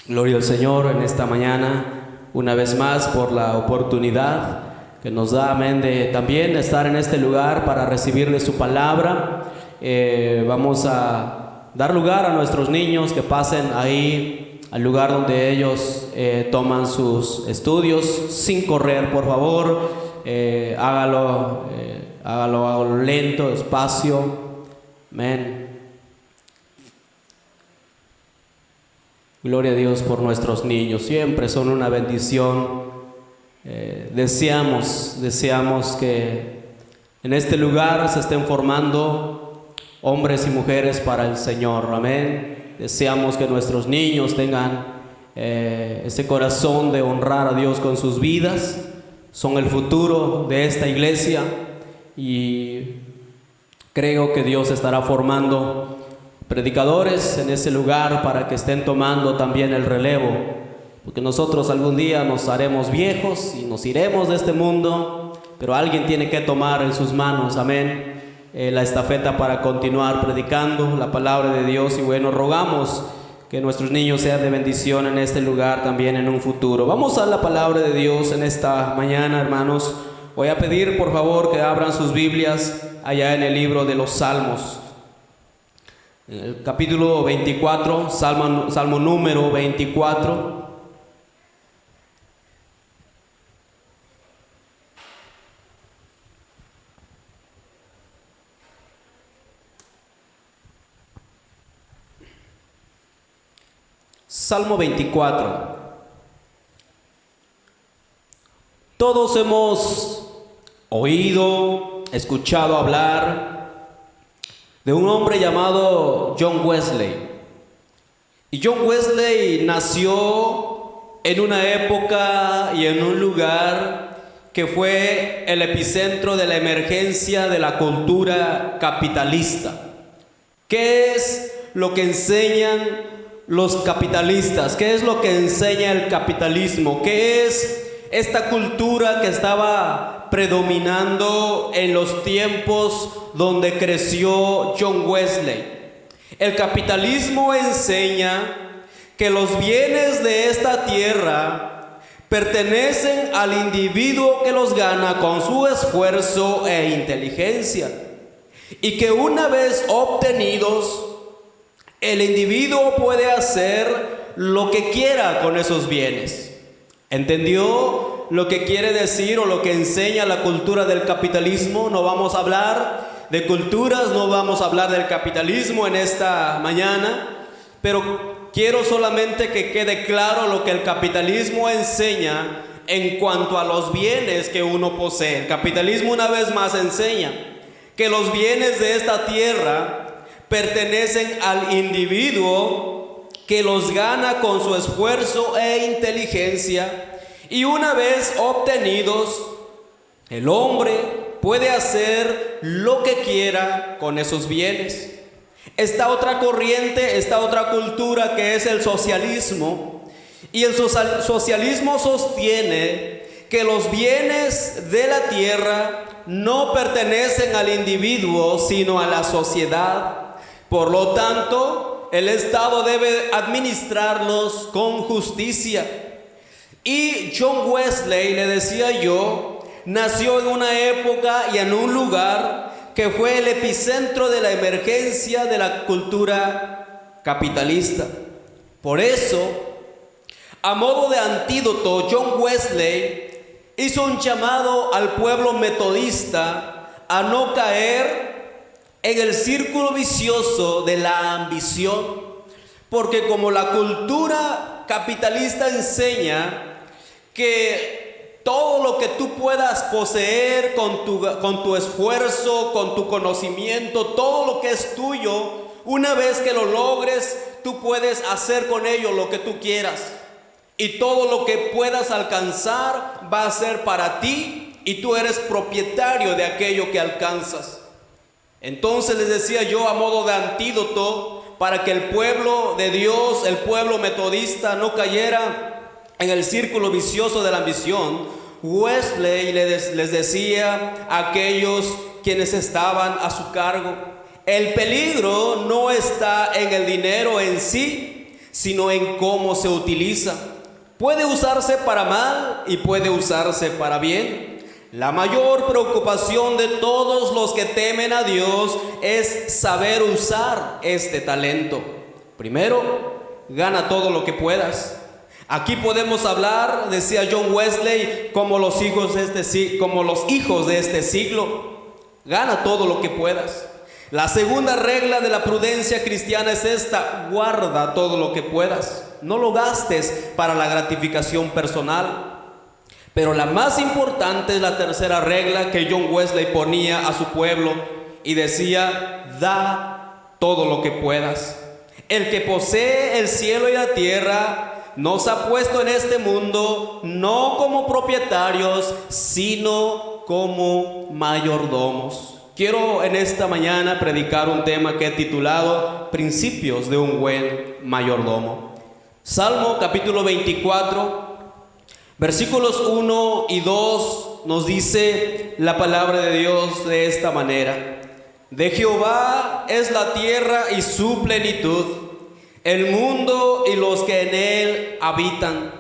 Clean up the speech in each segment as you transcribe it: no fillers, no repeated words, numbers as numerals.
Gloria al Señor en esta mañana, una vez más por la oportunidad que nos da, amén, de también estar en este lugar para recibir de su palabra. Vamos a dar lugar a nuestros niños que pasen ahí al lugar donde ellos toman sus estudios, sin correr, por favor. Hágalo lento, despacio, amén. Gloria a Dios por nuestros niños, siempre son una bendición. Deseamos que en este lugar se estén formando hombres y mujeres para el Señor, amén. Deseamos que nuestros niños tengan ese corazón de honrar a Dios con sus vidas. Son el futuro de esta iglesia y creo que Dios estará formando predicadores en ese lugar para que estén tomando también el relevo, porque nosotros algún día nos haremos viejos y nos iremos de este mundo, pero alguien tiene que tomar en sus manos, amén, la estafeta para continuar predicando la palabra de Dios. Y bueno, rogamos que nuestros niños sean de bendición en este lugar también en un futuro. Vamos a la palabra de Dios en esta mañana, hermanos. Voy a pedir por favor que abran sus Biblias allá en el libro de los Salmos. En el capítulo 24, salmo número 24. Salmo 24. Todos hemos oído, escuchado hablar de un hombre llamado John Wesley. Y John Wesley nació en una época y en un lugar que fue el epicentro de la emergencia de la cultura capitalista. ¿Qué es lo que enseñan los capitalistas? ¿Qué es lo que enseña el capitalismo? ¿Qué es esta cultura que estaba predominando en los tiempos donde creció John Wesley? El capitalismo enseña que los bienes de esta tierra pertenecen al individuo que los gana con su esfuerzo e inteligencia, y que una vez obtenidos, el individuo puede hacer lo que quiera con esos bienes. ¿Entendió lo que quiere decir o lo que enseña la cultura del capitalismo? No vamos a hablar de culturas, no vamos a hablar del capitalismo en esta mañana, pero quiero solamente que quede claro lo que el capitalismo enseña en cuanto a los bienes que uno posee. El capitalismo una vez más enseña que los bienes de esta tierra pertenecen al individuo que los gana con su esfuerzo e inteligencia, y una vez obtenidos, el hombre puede hacer lo que quiera con esos bienes. Esta otra corriente, esta otra cultura que es el socialismo, y el socialismo sostiene que los bienes de la tierra no pertenecen al individuo, sino a la sociedad. Por lo tanto, el Estado debe administrarlos con justicia. Y John Wesley, le decía yo, nació en una época y en un lugar que fue el epicentro de la emergencia de la cultura capitalista. Por eso, a modo de antídoto, John Wesley hizo un llamado al pueblo metodista a no caer en el círculo vicioso de la ambición, porque como la cultura capitalista enseña que todo lo que tú puedas poseer con tu esfuerzo, con tu conocimiento, todo lo que es tuyo, una vez que lo logres, tú puedes hacer con ello lo que tú quieras, y todo lo que puedas alcanzar va a ser para ti, y tú eres propietario de aquello que alcanzas. Entonces les decía yo, a modo de antídoto, para que el pueblo de Dios, el pueblo metodista, no cayera en el círculo vicioso de la ambición, Wesley les decía a aquellos quienes estaban a su cargo: el peligro no está en el dinero en sí, sino en cómo se utiliza. Puede usarse para mal y puede usarse para bien. La mayor preocupación de todos los que temen a Dios es saber usar este talento. Primero, gana todo lo que puedas. Aquí podemos hablar, decía John Wesley, como los hijos de este siglo. Gana todo lo que puedas. La segunda regla de la prudencia cristiana es esta: guarda todo lo que puedas. No lo gastes para la gratificación personal. Pero la más importante es la tercera regla que John Wesley ponía a su pueblo y decía: da todo lo que puedas. El que posee el cielo y la tierra nos ha puesto en este mundo no como propietarios, sino como mayordomos. Quiero en esta mañana predicar un tema que he titulado Principios de un buen mayordomo. Salmo capítulo 24, versículos 1 y 2 nos dice la palabra de Dios de esta manera: de Jehová es la tierra y su plenitud, el mundo y los que en él habitan,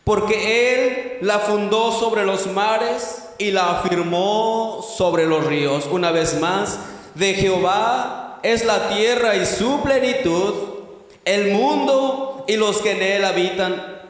porque él la fundó sobre los mares y la afirmó sobre los ríos. Una vez más, de Jehová es la tierra y su plenitud, el mundo y los que en él habitan,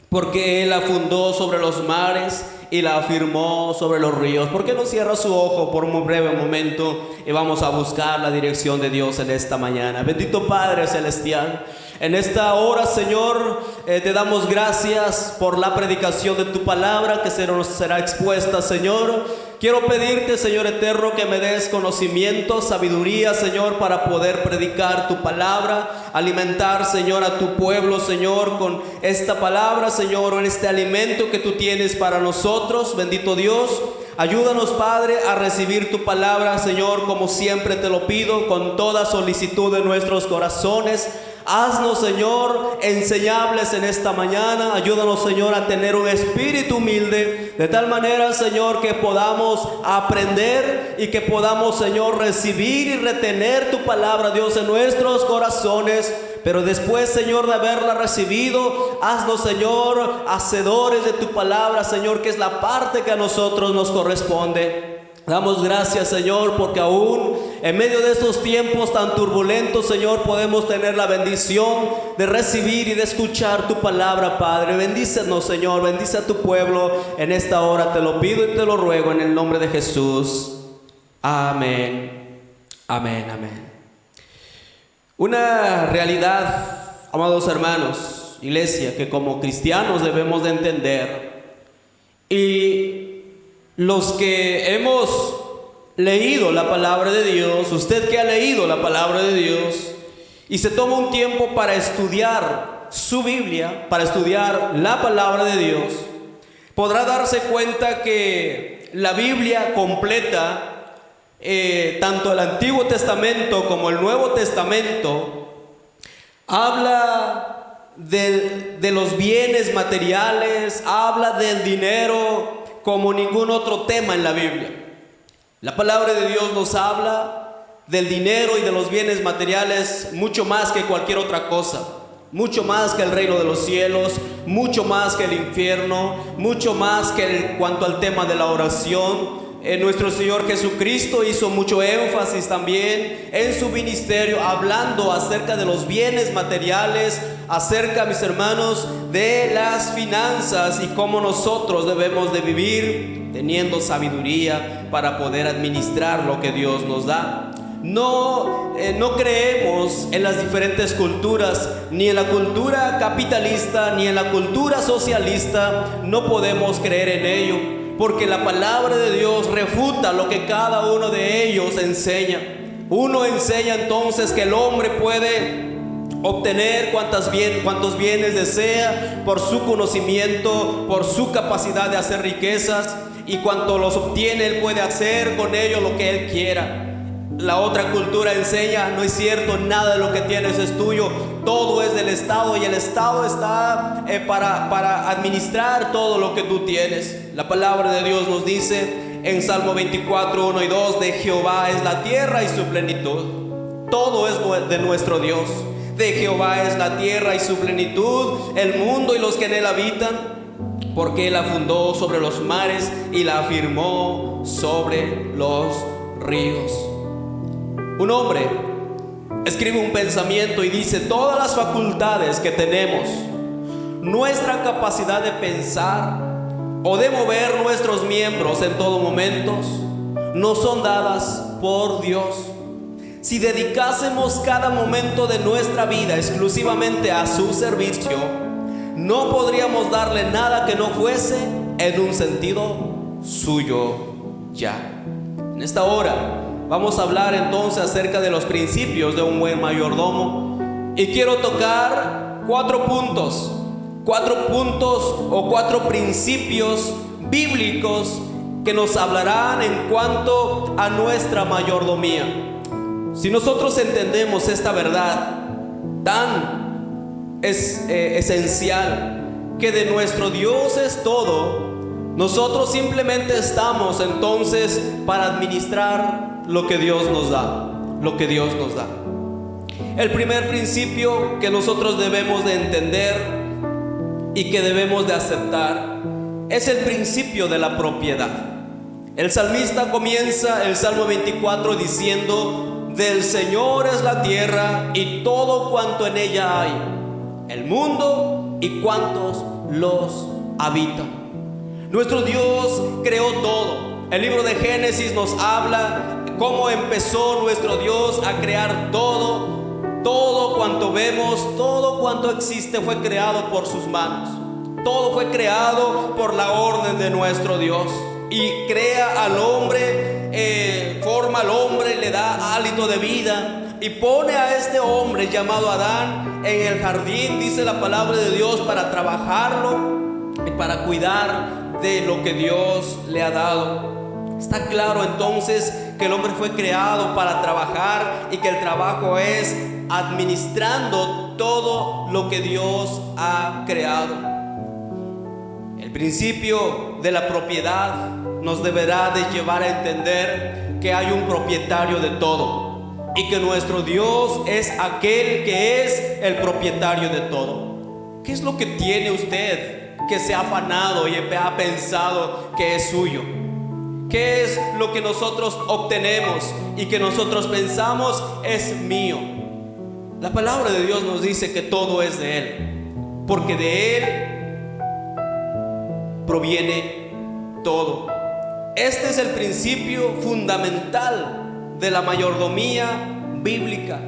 porque él la fundó sobre los mares y la afirmó sobre los ríos. ¿Por qué no cierra su ojo por un breve momento y vamos a buscar la dirección de Dios en esta mañana? Bendito Padre Celestial, en esta hora, Señor, te damos gracias por la predicación de tu palabra que será expuesta, Señor. Quiero pedirte, Señor eterno, que me des conocimiento, sabiduría, Señor, para poder predicar tu palabra, alimentar, Señor, a tu pueblo, Señor, con esta palabra, Señor, en este alimento que tú tienes para nosotros. Bendito Dios, ayúdanos, Padre, a recibir tu palabra, Señor, como siempre te lo pido, con toda solicitud de nuestros corazones. Haznos, Señor, enseñables en esta mañana. Ayúdanos, Señor, a tener un espíritu humilde, de tal manera, Señor, que podamos aprender y que podamos, Señor, recibir y retener tu palabra, Dios, en nuestros corazones. Pero después, Señor, de haberla recibido, haznos, Señor, hacedores de tu palabra, Señor, que es la parte que a nosotros nos corresponde. Damos gracias, Señor, porque aún en medio de estos tiempos tan turbulentos, Señor, podemos tener la bendición de recibir y de escuchar tu palabra, Padre. Bendícenos, Señor, bendice a tu pueblo en esta hora. Te lo pido y te lo ruego en el nombre de Jesús. Amén, amén, amén. Una realidad, amados hermanos, iglesia, que como cristianos debemos de entender, y los que hemos leído la palabra de Dios, usted que ha leído la palabra de Dios y se toma un tiempo para estudiar su Biblia, para estudiar la palabra de Dios, podrá darse cuenta que la Biblia completa, tanto el Antiguo Testamento como el Nuevo Testamento, habla de los bienes materiales, habla del dinero como ningún otro tema en la Biblia. La palabra de Dios nos habla del dinero y de los bienes materiales mucho más que cualquier otra cosa, mucho más que el reino de los cielos, mucho más que el infierno, mucho más que cuanto al tema de la oración. Nuestro Señor Jesucristo hizo mucho énfasis también en su ministerio, hablando acerca de los bienes materiales, acerca, mis hermanos, de las finanzas y cómo nosotros debemos de vivir teniendo sabiduría para poder administrar lo que Dios nos da. No creemos en las diferentes culturas, ni en la cultura capitalista, ni en la cultura socialista. No podemos creer en ello, porque la palabra de Dios refuta lo que cada uno de ellos enseña. Uno enseña entonces que el hombre puede obtener cuantos bienes desea por su conocimiento, por su capacidad de hacer riquezas, y cuanto los obtiene, él puede hacer con ellos lo que él quiera. La otra cultura enseña: no es cierto, nada de lo que tienes es tuyo, todo es del Estado y el Estado está para administrar todo lo que tú tienes. La palabra de Dios nos dice en Salmo 24, 1 y 2: de Jehová es la tierra y su plenitud, todo es de nuestro Dios. De Jehová es la tierra y su plenitud, el mundo y los que en él habitan, porque él la fundó sobre los mares y la afirmó sobre los ríos. Un hombre escribe un pensamiento y dice: todas las facultades que tenemos, nuestra capacidad de pensar o de mover nuestros miembros en todo momento, no son dadas por Dios. Si dedicásemos cada momento de nuestra vida exclusivamente a su servicio, no podríamos darle nada que no fuese en un sentido suyo ya. En esta hora vamos a hablar entonces acerca de los principios de un buen mayordomo, y quiero tocar cuatro puntos o cuatro principios bíblicos que nos hablarán en cuanto a nuestra mayordomía. Si nosotros entendemos esta verdad tan esencial, que de nuestro Dios es todo, nosotros simplemente estamos entonces para administrar lo que Dios nos da, El primer principio que nosotros debemos de entender y que debemos de aceptar es el principio de la propiedad. El salmista comienza el Salmo 24 diciendo: del Señor es la tierra y todo cuanto en ella hay, el mundo y cuantos los habitan. Nuestro Dios creó todo. El libro de Génesis nos habla cómo empezó nuestro Dios a crear todo. Todo cuanto vemos, todo cuanto existe fue creado por sus manos. Todo fue creado por la orden de nuestro Dios. Y crea al hombre, forma al hombre, le da hálito de vida y pone a este hombre llamado Adán en el jardín, dice la palabra de Dios, para trabajarlo y para cuidar de lo que Dios le ha dado. Está claro entonces que el hombre fue creado para trabajar y que el trabajo es administrando todo lo que Dios ha creado. El principio de la propiedad nos deberá de llevar a entender que hay un propietario de todo y que nuestro Dios es aquel que es el propietario de todo. ¿Qué es lo que tiene usted que se ha afanado y ha pensado que es suyo? ¿Qué es lo que nosotros obtenemos y que nosotros pensamos es mío? La palabra de Dios nos dice que todo es de Él, porque de Él proviene todo. Este es el principio fundamental de la mayordomía bíblica.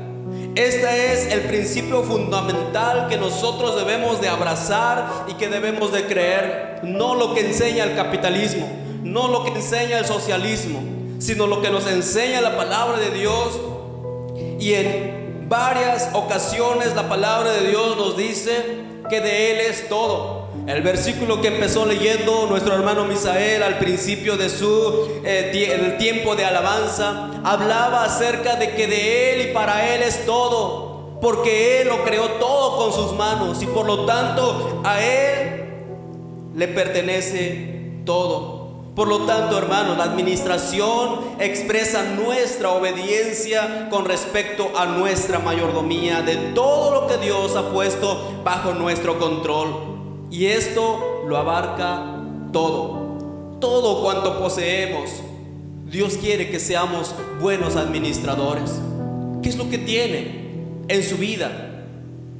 Este es el principio fundamental que nosotros debemos de abrazar y que debemos de creer. No lo que enseña el capitalismo, no lo que enseña el socialismo, sino lo que nos enseña la palabra de Dios. Y en varias ocasiones la palabra de Dios nos dice que de Él es todo. El versículo que empezó leyendo nuestro hermano Misael al principio de el tiempo de alabanza, hablaba acerca de que de Él y para Él es todo, porque Él lo creó todo con sus manos y por lo tanto a Él le pertenece todo. Por lo tanto, hermanos, la administración expresa nuestra obediencia con respecto a nuestra mayordomía de todo lo que Dios ha puesto bajo nuestro control. Y esto lo abarca todo cuanto poseemos. Dios quiere que seamos buenos administradores. ¿Qué es lo que tiene en su vida?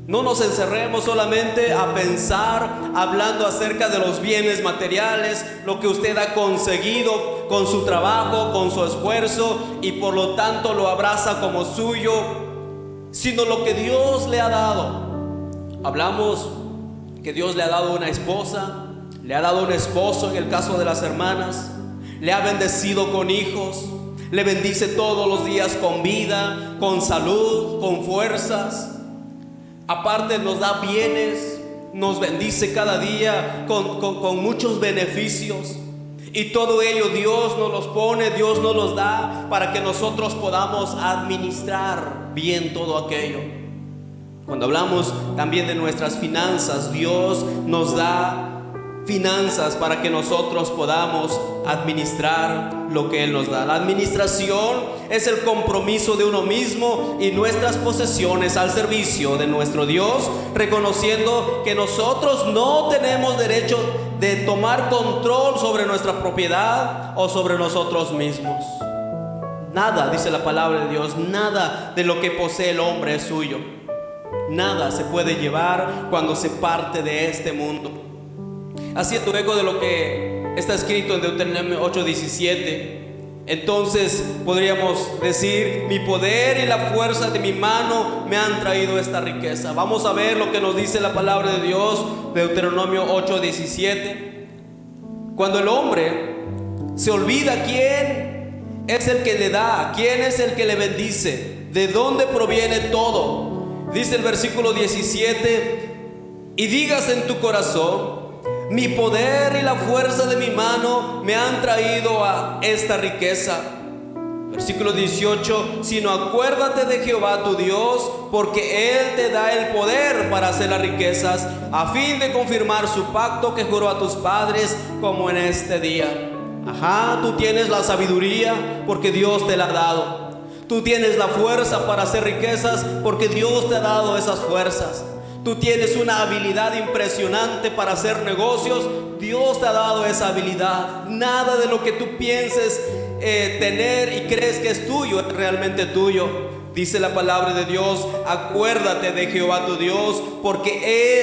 No nos encerremos solamente a pensar hablando acerca de los bienes materiales, lo que usted ha conseguido con su trabajo, con su esfuerzo, y por lo tanto lo abraza como suyo, sino lo que Dios le ha dado. Hablamos que Dios le ha dado una esposa, le ha dado un esposo en el caso de las hermanas, le ha bendecido con hijos, le bendice todos los días con vida, con salud, con fuerzas. Aparte nos da bienes, nos bendice cada día con muchos beneficios. Y todo ello Dios nos los pone, Dios nos los da para que nosotros podamos administrar bien todo aquello. Cuando hablamos también de nuestras finanzas, Dios nos da finanzas para que nosotros podamos administrar lo que Él nos da. La administración es el compromiso de uno mismo y nuestras posesiones al servicio de nuestro Dios, reconociendo que nosotros no tenemos derecho de tomar control sobre nuestra propiedad o sobre nosotros mismos. Nada, dice la palabra de Dios, nada de lo que posee el hombre es suyo. Nada se puede llevar cuando se parte de este mundo. Haciendo eco de lo que está escrito en Deuteronomio 8:17, entonces podríamos decir: mi poder y la fuerza de mi mano me han traído esta riqueza. Vamos a ver lo que nos dice la palabra de Dios, Deuteronomio 8:17. Cuando el hombre se olvida quién es el que le da, quién es el que le bendice, de dónde proviene todo, dice el versículo 17: y digas en tu corazón: mi poder y la fuerza de mi mano me han traído a esta riqueza. Versículo 18: sino acuérdate de Jehová tu Dios, porque Él te da el poder para hacer las riquezas, a fin de confirmar su pacto que juró a tus padres, como en este día. Ajá, tú tienes la sabiduría porque Dios te la ha dado. Tú tienes la fuerza para hacer riquezas porque Dios te ha dado esas fuerzas. Tú tienes una habilidad impresionante para hacer negocios. Dios te ha dado esa habilidad. Nada de lo que tú pienses tener y crees que es tuyo es realmente tuyo. Dice la palabra de Dios: acuérdate de Jehová tu Dios, porque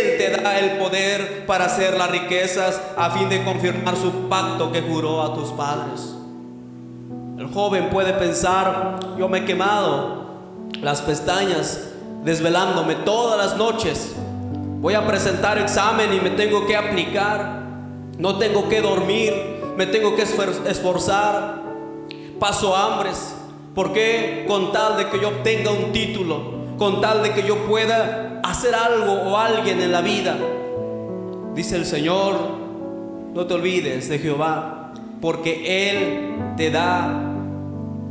Él te da el poder para hacer las riquezas, a fin de confirmar su pacto que juró a tus padres. El joven puede pensar: yo me he quemado las pestañas desvelándome todas las noches, voy a presentar examen y me tengo que aplicar, no tengo que dormir, me tengo que esforzar, paso hambres. ¿Por qué? Con tal de que yo obtenga un título, con tal de que yo pueda hacer algo o alguien en la vida. Dice el Señor: no te olvides de Jehová, porque Él te da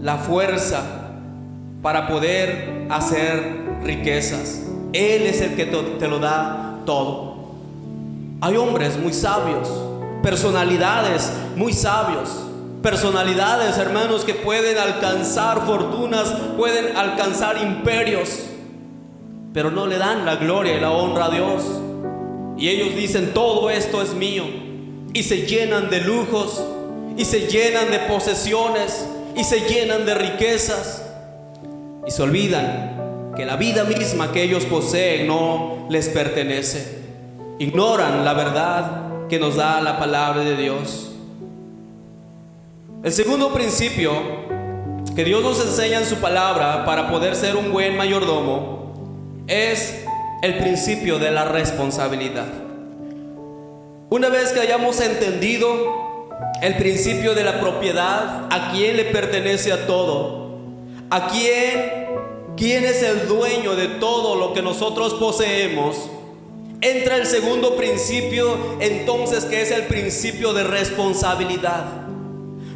la fuerza para poder hacer riquezas. Él es el que te lo da todo. Hay hombres muy sabios, personalidades muy sabios, personalidades, hermanos, que pueden alcanzar fortunas, pueden alcanzar imperios, pero no le dan la gloria y la honra a Dios. Y ellos dicen: todo esto es mío, y se llenan de lujos, y se llenan de posesiones, y se llenan de riquezas, y se olvidan que la vida misma que ellos poseen no les pertenece. Ignoran la verdad que nos da la palabra de Dios. El segundo principio que Dios nos enseña en su palabra para poder ser un buen mayordomo es el principio de la responsabilidad. Una vez que hayamos entendido el principio de la propiedad, a quién le pertenece a todo, a quién es el dueño de todo lo que nosotros poseemos, entra el segundo principio, entonces, que es el principio de responsabilidad.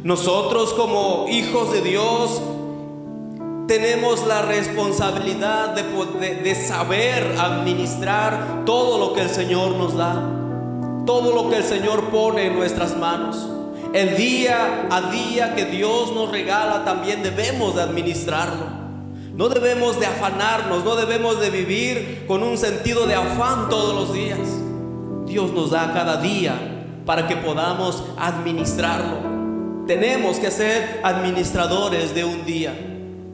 Nosotros, como hijos de Dios, tenemos la responsabilidad de saber administrar todo lo que el Señor nos da, todo lo que el Señor pone en nuestras manos. El día a día que Dios nos regala también debemos de administrarlo. No debemos de afanarnos, no debemos de vivir con un sentido de afán todos los días. Dios nos da cada día para que podamos administrarlo. Tenemos que ser administradores de un día.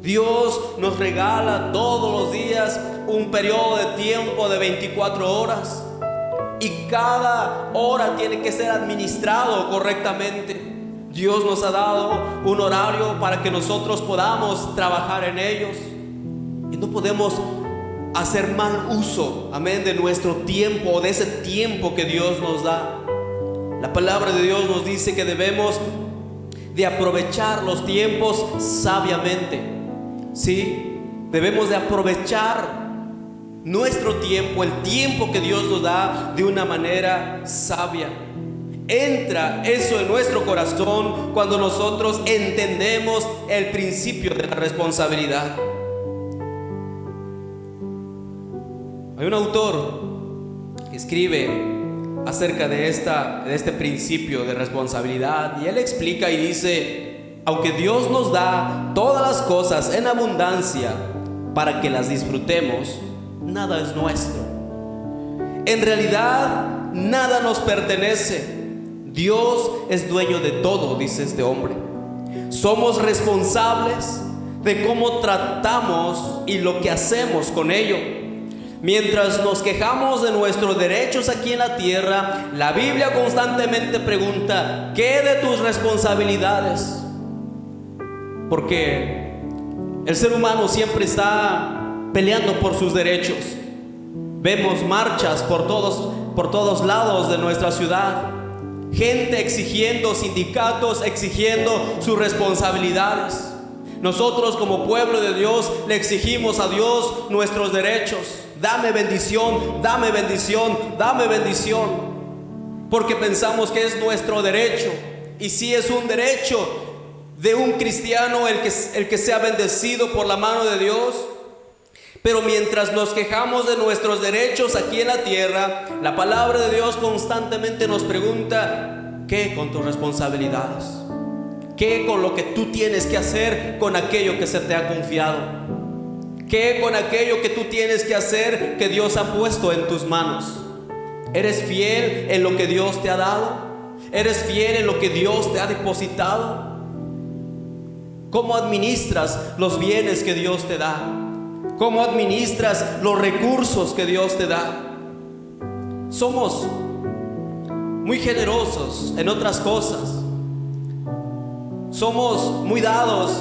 Dios nos regala todos los días un periodo de tiempo de 24 horas. Y cada hora tiene que ser administrado correctamente. Dios nos ha dado un horario para que nosotros podamos trabajar en ellos. Y no podemos hacer mal uso, amén, de nuestro tiempo, de ese tiempo que Dios nos da. La palabra de Dios nos dice que debemos de aprovechar los tiempos sabiamente. Sí, debemos de aprovechar nuestro tiempo, el tiempo que Dios nos da, de una manera sabia. Entra eso en nuestro corazón cuando nosotros entendemos el principio de la responsabilidad. Hay un autor que escribe acerca de este principio de responsabilidad, y él explica y dice: aunque Dios nos da todas las cosas en abundancia para que las disfrutemos, nada es nuestro. En realidad, nada nos pertenece. Dios es dueño de todo, dice este hombre. Somos responsables de cómo tratamos y lo que hacemos con ello. Mientras nos quejamos de nuestros derechos aquí en la tierra, la Biblia constantemente pregunta: ¿qué de tus responsabilidades? Porque el ser humano siempre está peleando por sus derechos. Vemos marchas por todos lados de nuestra ciudad. Gente exigiendo, sindicatos exigiendo sus responsabilidades. Nosotros como pueblo de Dios le exigimos a Dios nuestros derechos. Dame bendición, dame bendición, dame bendición. Porque pensamos que es nuestro derecho. Y sí es un derecho de un cristiano el que sea bendecido por la mano de Dios. Pero mientras nos quejamos de nuestros derechos aquí en la tierra, la palabra de Dios constantemente nos pregunta: ¿qué con tus responsabilidades? ¿Qué con lo que tú tienes que hacer con aquello que se te ha confiado? ¿Qué con aquello que tú tienes que hacer que Dios ha puesto en tus manos? ¿Eres fiel en lo que Dios te ha dado? ¿Eres fiel en lo que Dios te ha depositado? ¿Cómo administras los bienes que Dios te da? ¿Cómo administras los recursos que Dios te da? Somos muy generosos en otras cosas. Somos muy dados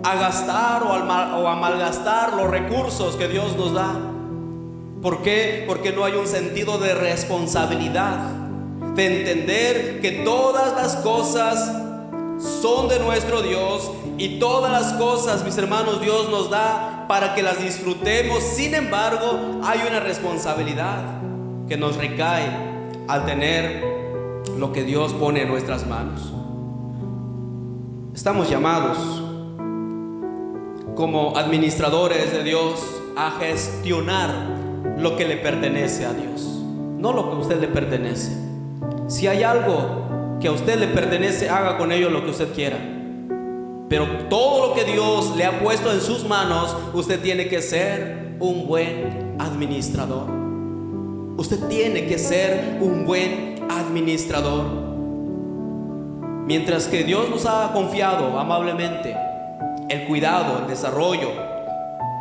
a gastar o a malgastar los recursos que Dios nos da. ¿Por qué? Porque no hay un sentido de responsabilidad, de entender que todas las cosas son de nuestro Dios, y todas las cosas, mis hermanos, Dios nos da para que las disfrutemos. Sin embargo, hay una responsabilidad que nos recae al tener lo que Dios pone en nuestras manos. Estamos llamados como administradores de Dios a gestionar lo que le pertenece a Dios, no lo que a usted le pertenece. Si hay algo que a usted le pertenece, haga con ello lo que usted quiera. Pero todo lo que Dios le ha puesto en sus manos, usted tiene que ser un buen administrador. Usted tiene que ser un buen administrador. Mientras que Dios nos ha confiado amablemente el cuidado, el desarrollo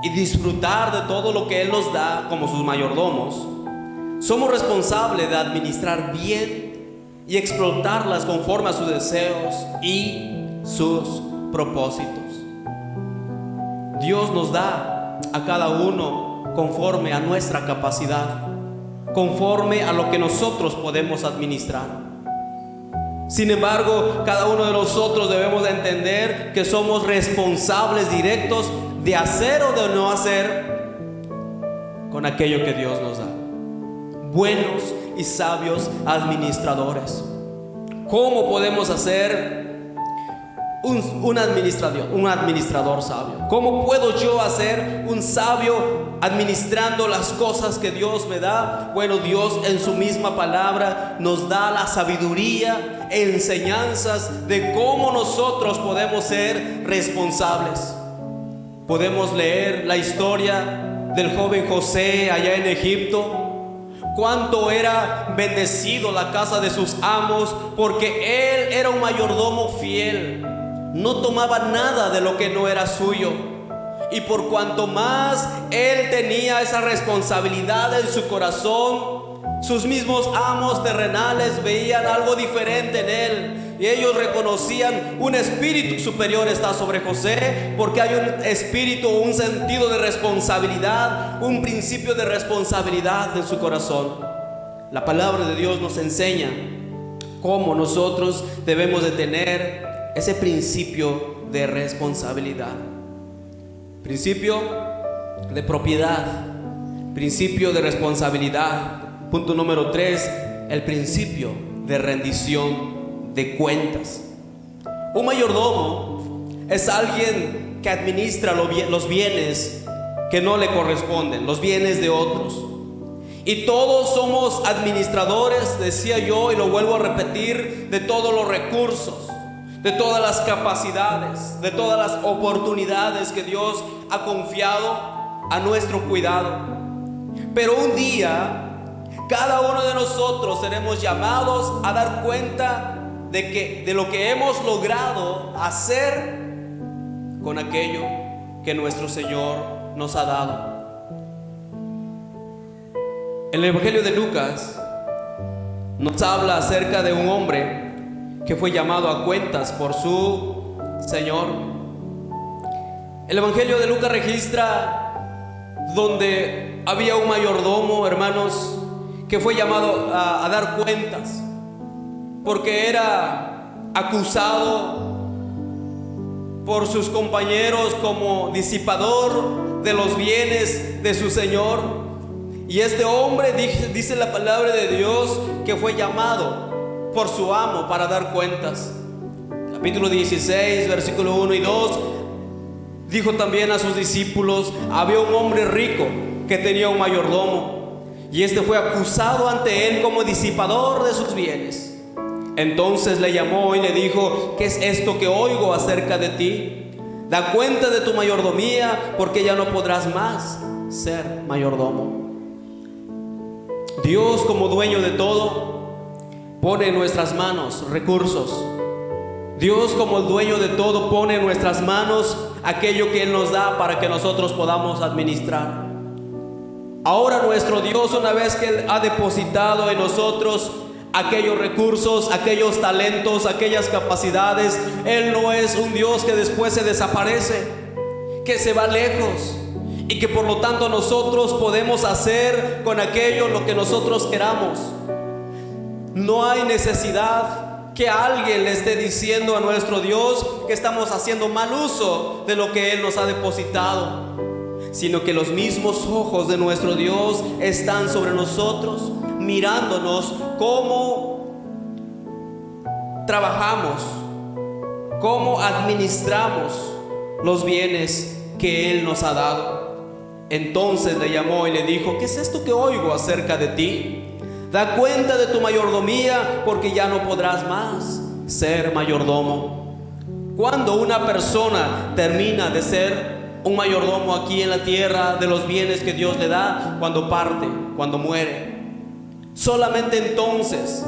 y disfrutar de todo lo que Él nos da como sus mayordomos, somos responsables de administrar bien y explotarlas conforme a sus deseos y sus propósitos. Dios nos da a cada uno conforme a nuestra capacidad, conforme a lo que nosotros podemos administrar. Sin embargo, cada uno de nosotros debemos de entender que somos responsables directos de hacer o de no hacer con aquello que Dios nos da. Buenos y sabios administradores. ¿Cómo podemos hacer un administrador sabio? ¿Cómo puedo yo hacer un sabio administrando las cosas que Dios me da? Bueno, Dios en su misma palabra nos da la sabiduría, enseñanzas de cómo nosotros podemos ser responsables. Podemos leer la historia del joven José allá en Egipto. Cuánto era bendecido la casa de sus amos, porque él era un mayordomo fiel. No tomaba nada de lo que no era suyo. Y por cuanto más él tenía esa responsabilidad en su corazón, sus mismos amos terrenales veían algo diferente en él. Y ellos reconocían: un espíritu superior está sobre José, porque hay un espíritu, un sentido de responsabilidad, un principio de responsabilidad en su corazón. La palabra de Dios nos enseña cómo nosotros debemos de tener ese principio de responsabilidad. Principio de propiedad, principio de responsabilidad. Punto número 3, el principio de rendición de cuentas. Un mayordomo es alguien que administra los bienes que no le corresponden, los bienes de otros. Y todos somos administradores, decía yo, y lo vuelvo a repetir, de todos los recursos, de todas las capacidades, de todas las oportunidades que Dios ha confiado a nuestro cuidado. Pero un día, cada uno de nosotros seremos llamados a dar cuenta de lo que hemos logrado hacer con aquello que nuestro Señor nos ha dado. En el Evangelio de Lucas nos habla acerca de un hombre que fue llamado a cuentas por su Señor. El Evangelio de Lucas registra donde había un mayordomo, hermanos, que fue llamado a dar cuentas porque era acusado por sus compañeros como disipador de los bienes de su Señor. Y este hombre, dice la palabra de Dios, que fue llamado por su amo para dar cuentas. Capítulo 16, versículo 1 y 2, dijo también a sus discípulos: había un hombre rico que tenía un mayordomo, y este fue acusado ante él como disipador de sus bienes. Entonces le llamó y le dijo: ¿qué es esto que oigo acerca de ti? Da cuenta de tu mayordomía, porque ya no podrás más ser mayordomo. Dios, como dueño de todo, pone en nuestras manos recursos. Dios, como el dueño de todo, pone en nuestras manos aquello que Él nos da para que nosotros podamos administrar. Ahora nuestro Dios, una vez que Él ha depositado en nosotros aquellos recursos, aquellos talentos, aquellas capacidades, Él no es un Dios que después se desaparece, que se va lejos, y que por lo tanto nosotros podemos hacer con aquello lo que nosotros queramos. No hay necesidad que alguien le esté diciendo a nuestro Dios que estamos haciendo mal uso de lo que Él nos ha depositado, sino que los mismos ojos de nuestro Dios están sobre nosotros, mirándonos cómo trabajamos, cómo administramos los bienes que Él nos ha dado. Entonces le llamó y le dijo: ¿qué es esto que oigo acerca de ti? Da cuenta de tu mayordomía, porque ya no podrás más ser mayordomo. Cuando una persona termina de ser un mayordomo aquí en la tierra de los bienes que Dios le da, cuando parte, cuando muere, solamente entonces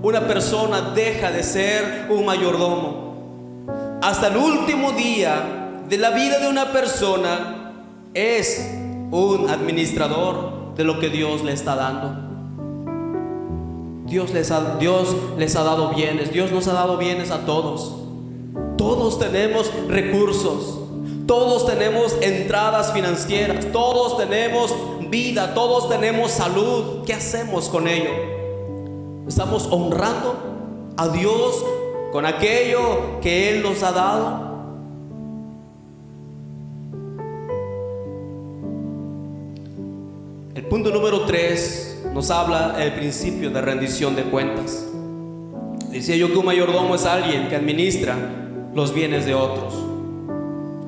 una persona deja de ser un mayordomo. Hasta el último día de la vida de una persona es un administrador de lo que Dios le está dando. Dios les ha dado bienes. Dios nos ha dado bienes a todos. Todos tenemos recursos, todos tenemos entradas financieras, todos tenemos vida, todos tenemos salud. ¿Qué hacemos con ello? ¿Estamos honrando a Dios con aquello que Él nos ha dado? El punto número 3 nos habla del principio de rendición de cuentas. Decía yo que un mayordomo es alguien que administra los bienes de otros.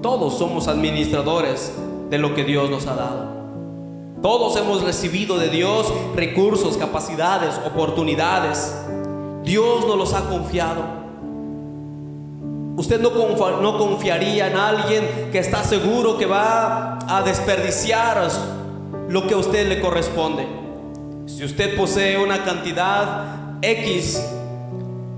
Todos somos administradores de lo que Dios nos ha dado. Todos hemos recibido de Dios recursos, capacidades, oportunidades. Dios nos los ha confiado. Usted no confiaría en alguien que está seguro que va a desperdiciar lo que a usted le corresponde. Si usted posee una cantidad X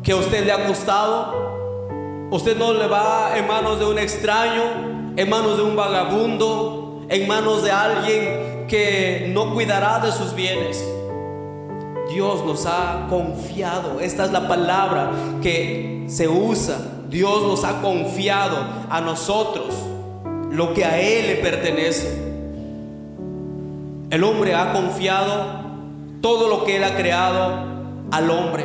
que a usted le ha costado, usted no le va en manos de un extraño, en manos de un vagabundo, en manos de alguien que no cuidará de sus bienes. Dios nos ha confiado. Esta es la palabra que se usa. Dios nos ha confiado a nosotros lo que a Él le pertenece. El hombre ha confiado todo lo que Él ha creado al hombre.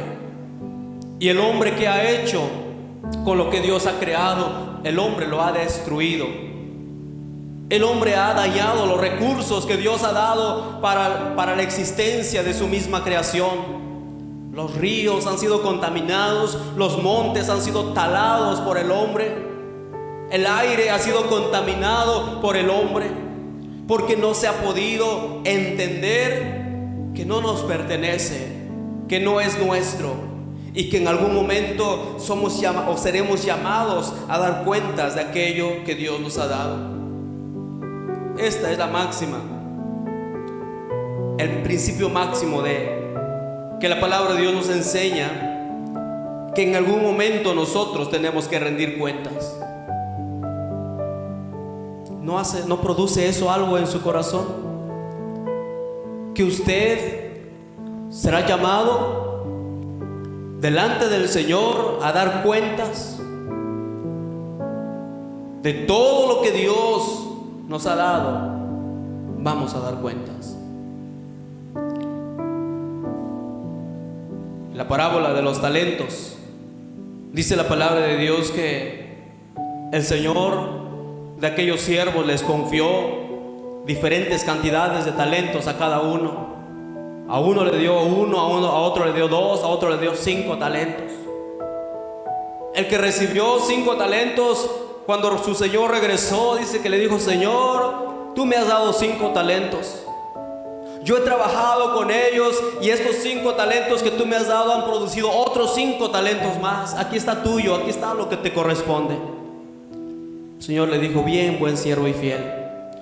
Y el hombre, ¿qué ha hecho con lo que Dios ha creado? El hombre lo ha destruido. El hombre ha dañado los recursos que Dios ha dado para la existencia de su misma creación. Los ríos han sido contaminados, los montes han sido talados por el hombre, el aire ha sido contaminado por el hombre, porque no se ha podido entender que no nos pertenece, que no es nuestro, y que en algún momento seremos llamados a dar cuentas de aquello que Dios nos ha dado. Esta es la máxima, el principio máximo que la palabra de Dios nos enseña, que en algún momento nosotros tenemos que rendir cuentas. ¿No produce eso algo en su corazón? Que usted será llamado delante del Señor a dar cuentas de todo lo que Dios nos ha dado. Vamos a dar cuentas. La parábola de los talentos, dice la palabra de Dios que el Señor de aquellos siervos les confió diferentes cantidades de talentos a cada uno. A uno le dio uno, a otro le dio dos, a otro le dio 5 talentos. El que recibió 5 talentos, cuando su Señor regresó, dice que le dijo: Señor, tú me has dado 5 talentos. Yo he trabajado con ellos y estos 5 talentos que tú me has dado han producido otros 5 talentos más. Aquí está tuyo, aquí está lo que te corresponde. El Señor le dijo: bien, buen siervo y fiel,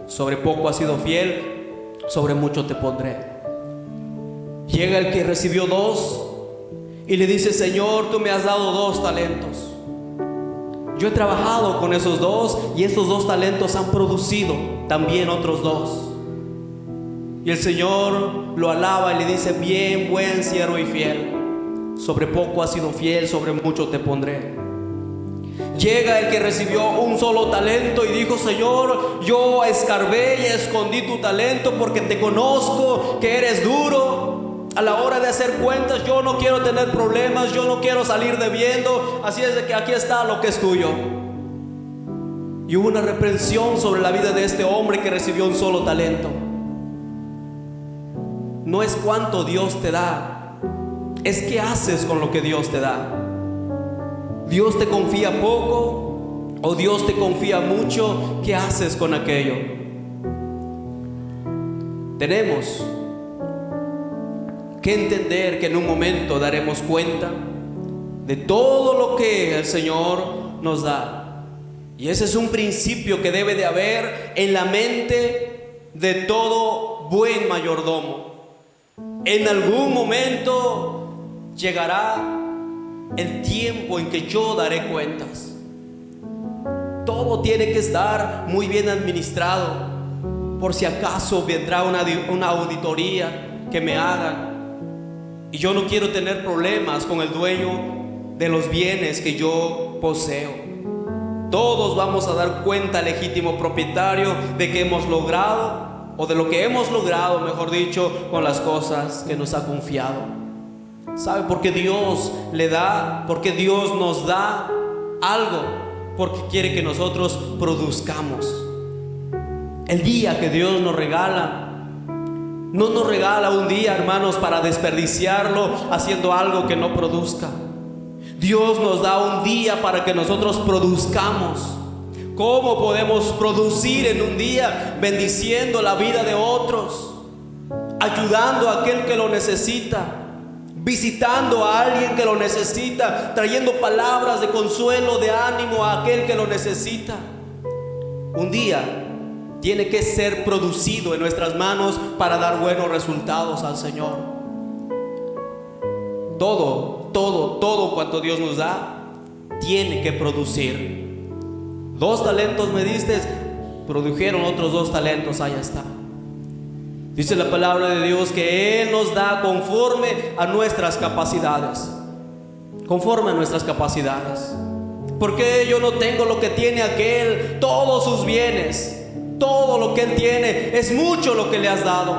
sobre poco has sido fiel, sobre mucho te pondré. Llega el que recibió 2 y le dice: Señor, tú me has dado 2 talentos. Yo he trabajado con esos 2 y esos 2 talentos han producido también otros 2. Y el Señor lo alaba y le dice: bien, buen siervo y fiel, sobre poco has sido fiel, sobre mucho te pondré. Llega el que recibió un solo talento y dijo: Señor, yo escarbé y escondí tu talento porque te conozco que eres duro. A la hora de hacer cuentas yo no quiero tener problemas, yo no quiero salir debiendo, así es de que aquí está lo que es tuyo. Y hubo una reprensión sobre la vida de este hombre que recibió un solo talento. No es cuánto Dios te da, es qué haces con lo que Dios te da. Dios te confía poco o Dios te confía mucho, ¿qué haces con aquello? Tenemos que entender que en un momento daremos cuenta de todo lo que el Señor nos da. Y ese es un principio que debe de haber en la mente de todo buen mayordomo. En algún momento llegará el tiempo en que yo daré cuentas. Todo tiene que estar muy bien administrado, por si acaso vendrá una auditoría que me hagan. Y yo no quiero tener problemas con el dueño de los bienes que yo poseo. Todos vamos a dar cuenta al legítimo propietario de que hemos logrado, o de lo que hemos logrado, mejor dicho, con las cosas que nos ha confiado. ¿Sabe por qué Dios le da? Porque Dios nos da algo, porque quiere que nosotros produzcamos. El día que Dios nos regala, no nos regala un día, hermanos, para desperdiciarlo haciendo algo que no produzca. Dios nos da un día para que nosotros produzcamos. ¿Cómo podemos producir en un día? Bendiciendo la vida de otros, ayudando a aquel que lo necesita, visitando a alguien que lo necesita, trayendo palabras de consuelo, de ánimo a aquel que lo necesita. Un día tiene que ser producido en nuestras manos para dar buenos resultados al Señor. Todo cuanto Dios nos da tiene que producir. 2 talentos me diste, produjeron otros 2 talentos, allá está. Dice la palabra de Dios que Él nos da conforme a nuestras capacidades. Conforme a nuestras capacidades. Porque yo no tengo lo que tiene aquel, todos sus bienes, todo lo que él tiene, es mucho lo que le has dado.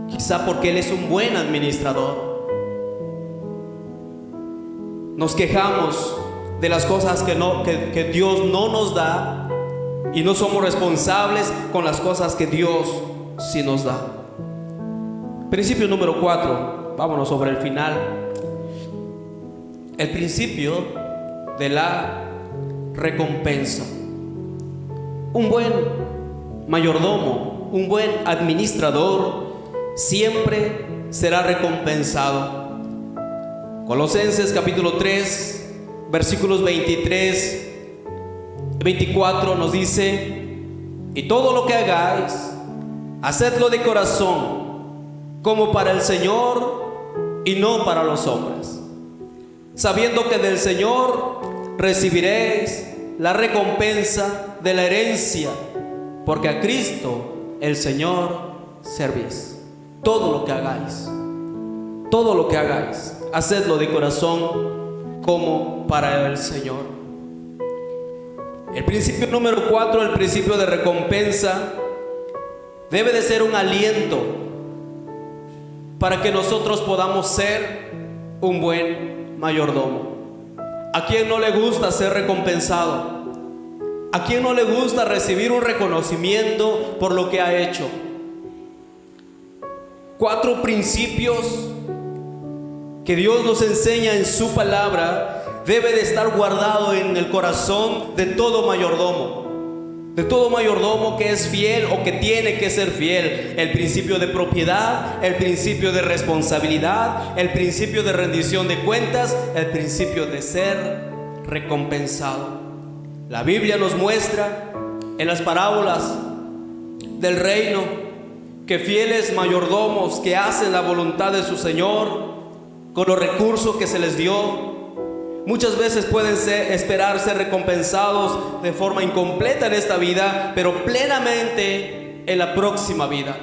Quizá porque él es un buen administrador. Nos quejamos de las cosas que Dios no nos da y no somos responsables con las cosas que Dios sí nos da. Principio número 4, vámonos sobre el final. El principio de la recompensa. Un buen mayordomo, un buen administrador, siempre será recompensado. Colosenses capítulo 3, versículos 23 y 24 nos dice: y todo lo que hagáis, hacedlo de corazón, como para el Señor y no para los hombres, sabiendo que del Señor recibiréis la recompensa de la herencia, porque a Cristo el Señor servís. Todo lo que hagáis, hacedlo de corazón como para el Señor. El principio número 4, el principio de recompensa, debe de ser un aliento para que nosotros podamos ser un buen mayordomo. ¿A quién no le gusta ser recompensado? ¿A quién no le gusta recibir un reconocimiento por lo que ha hecho? 4 principios que Dios nos enseña en su palabra debe de estar guardado en el corazón de todo mayordomo. De todo mayordomo que es fiel o que tiene que ser fiel. El principio de propiedad, el principio de responsabilidad, el principio de rendición de cuentas, el principio de ser recompensado. La Biblia nos muestra en las parábolas del reino que fieles mayordomos que hacen la voluntad de su Señor con los recursos que se les dio, muchas veces pueden esperar ser recompensados de forma incompleta en esta vida, pero plenamente en la próxima vida.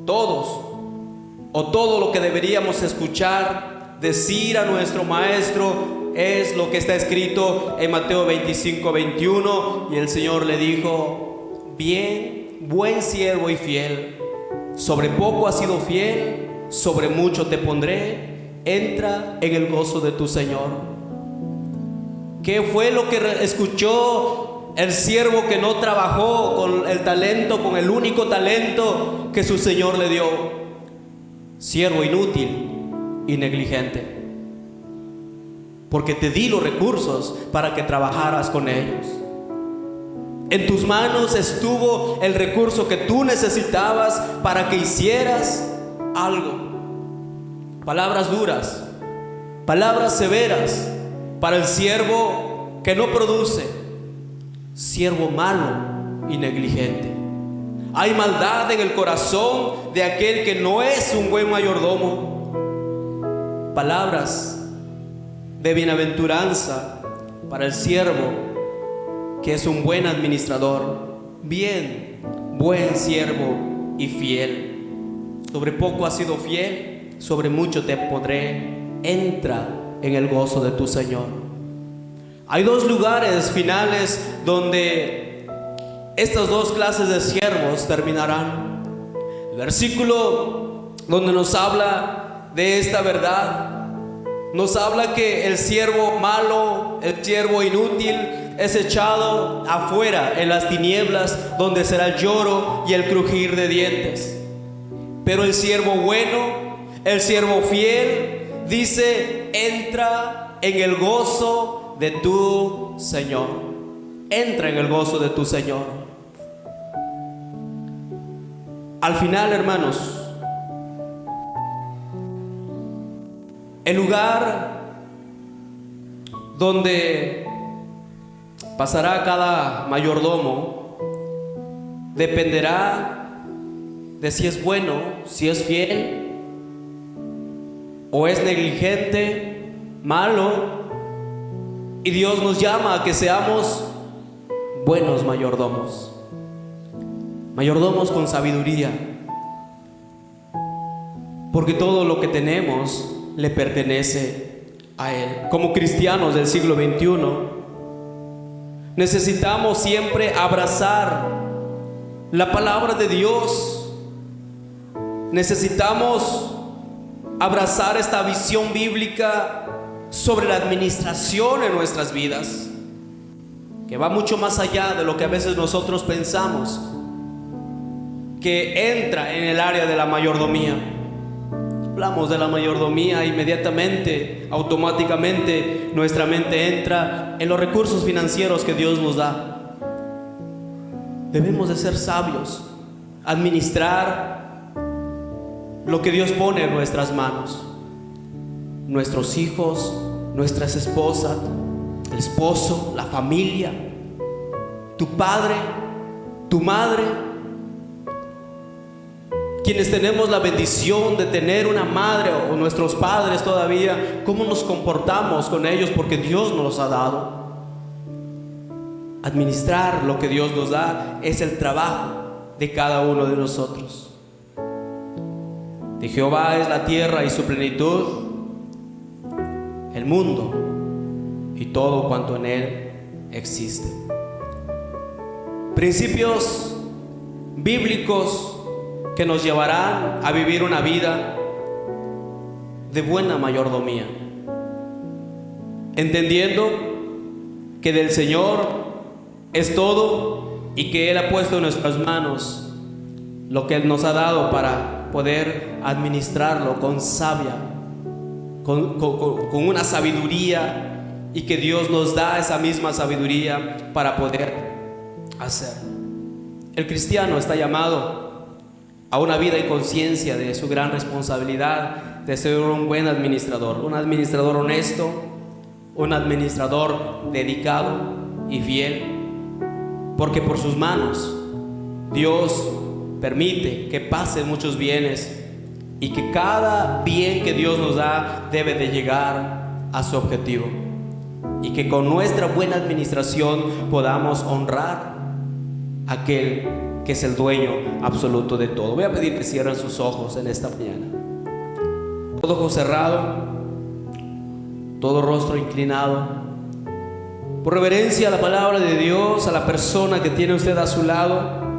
Todo lo que deberíamos escuchar, decir a nuestro Maestro, es lo que está escrito en Mateo 25, 21. Y el Señor le dijo: bien, buen siervo y fiel, sobre poco has sido fiel, sobre mucho te pondré, entra en el gozo de tu Señor. ¿Qué fue lo que escuchó el siervo que no trabajó con el talento, con el único talento que su Señor le dio? Siervo inútil y negligente, porque te di los recursos para que trabajaras con ellos. En tus manos estuvo el recurso que tú necesitabas para que hicieras algo. Palabras duras, palabras severas para el siervo que no produce, siervo malo y negligente. Hay maldad en el corazón de aquel que no es un buen mayordomo. Palabras de bienaventuranza para el siervo que es un buen administrador. Bien, buen siervo y fiel. Sobre poco has sido fiel, sobre mucho te pondré. Entra en el gozo de tu Señor. Hay 2 lugares finales donde estas 2 clases de siervos terminarán. El versículo donde nos habla de esta verdad, nos habla que el siervo malo, el siervo inútil, es echado afuera en las tinieblas, donde será el lloro y el crujir de dientes. Pero el siervo bueno, el siervo fiel, dice: entra en el gozo de tu Señor. Entra en el gozo de tu Señor. Al final, hermanos, el lugar donde pasará cada mayordomo dependerá de si es bueno, si es fiel, o es negligente, malo. Y Dios nos llama a que seamos buenos mayordomos, mayordomos con sabiduría, porque todo lo que tenemos le pertenece a Él. Como cristianos del siglo XXI, necesitamos siempre abrazar la palabra de Dios. Necesitamos abrazar esta visión bíblica sobre la administración en nuestras vidas, que va mucho más allá de lo que a veces nosotros pensamos, que entra en el área de la mayordomía. Hablamos de la mayordomía, inmediatamente, automáticamente, nuestra mente entra en los recursos financieros que Dios nos da. Debemos de ser sabios, administrar lo que Dios pone en nuestras manos. Nuestros hijos, nuestras esposas, el esposo, la familia, tu padre, tu madre, quienes tenemos la bendición de tener una madre o nuestros padres todavía, ¿cómo nos comportamos con ellos? Porque Dios nos los ha dado. Administrar lo que Dios nos da es el trabajo de cada uno de nosotros. De Jehová es la tierra y su plenitud, el mundo y todo cuanto en él existe. Principios bíblicos que nos llevarán a vivir una vida de buena mayordomía, entendiendo que del Señor es todo y que Él ha puesto en nuestras manos lo que Él nos ha dado para poder administrarlo con sabia, con una sabiduría, y que Dios nos da esa misma sabiduría para poder hacerlo. El cristiano está llamado a una vida en conciencia de su gran responsabilidad de ser un buen administrador, un administrador honesto, un administrador dedicado y fiel, porque por sus manos Dios permite que pasen muchos bienes y que cada bien que Dios nos da debe de llegar a su objetivo, y que con nuestra buena administración podamos honrar a aquel que es el dueño absoluto de todo. Voy a pedir que cierren sus ojos en esta mañana. Todo ojo cerrado, todo rostro inclinado, por reverencia a la palabra de Dios, a la persona que tiene usted a su lado.